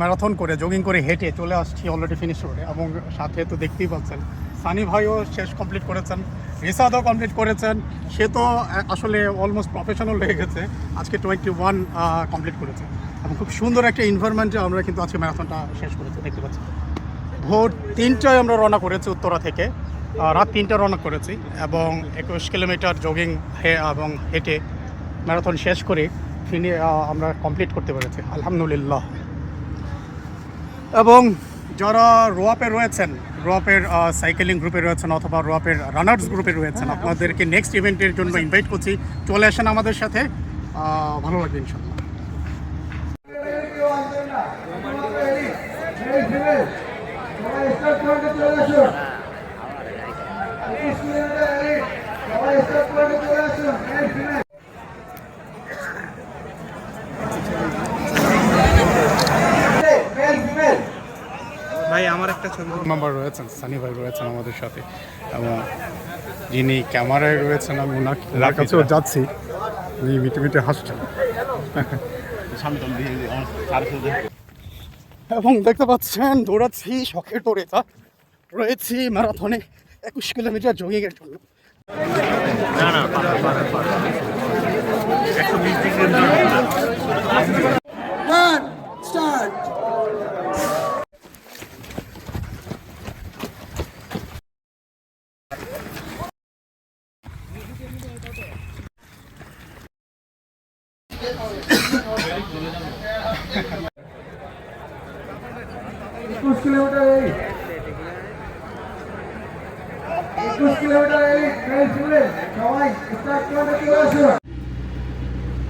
Marathon করে jogging করে হেঁটে চলে আসছি অলরেডি ফিনিশ রোডে, এবং সাথে তো দেখতেই পাচ্ছেন সানি ভাইও শেষ কমপ্লিট করেছেন, রিসাদও কমপ্লিট করেছেন। সে তো আসলে অলমোস্ট প্রফেশনাল হয়ে গেছে, আজকে 21 কমপ্লিট করেছে, এবং খুব সুন্দর একটা এনভায়রনমেন্টে আমরা কিন্তু আজকে ম্যারাথনটা শেষ করেছি। দেখতে পাচ্ছি ভোর 3টায় আমরা রওনা করেছি উত্তরা থেকে, রাত 3টায় রওনা করেছি, এবং 21 কিলোমিটার জগিং এবং হেঁটে ম্যারাথন শেষ করে আমরা কমপ্লিট করতে পেরেছি আলহামদুলিল্লাহ। এবং যারা রোয়াপে রয়েছেন, রোয়াপের সাইকেলিং গ্রুপে রয়েছেন অথবা রোয়াপের রানার্স গ্রুপে রয়েছেন, আপনাদেরকে নেক্সট ইভেন্টের জন্য ইনভাইট করছি, চলে আসেন আমাদের সাথে, ভালো লাগবে ইনশাল্লাহ। ভাই আমার একটা ছবি মেম্বার রয়েছেন, সানি ভাই রয়েছেন আমাদের সাথে, এবং যিনি ক্যামেরায় রয়েছেন, আমি ওনার কাছেও যাচ্ছি, উনি মিটে মিটে হাসছেন। এবং দেখতে পাচ্ছেন দৌড়াচ্ছি শখের দৌড়ে, তা রয়েছি ম্যারাথনে 21 কিলোমিটার জগিংয়ের জন্য।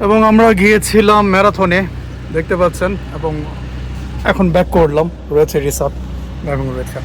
এবং আমরা গিয়েছিলাম ম্যারাথনে, দেখতে পাচ্ছেন, এবং এখন ব্যাক করলাম, রয়েছে রিসার্ট এবং রয়েছে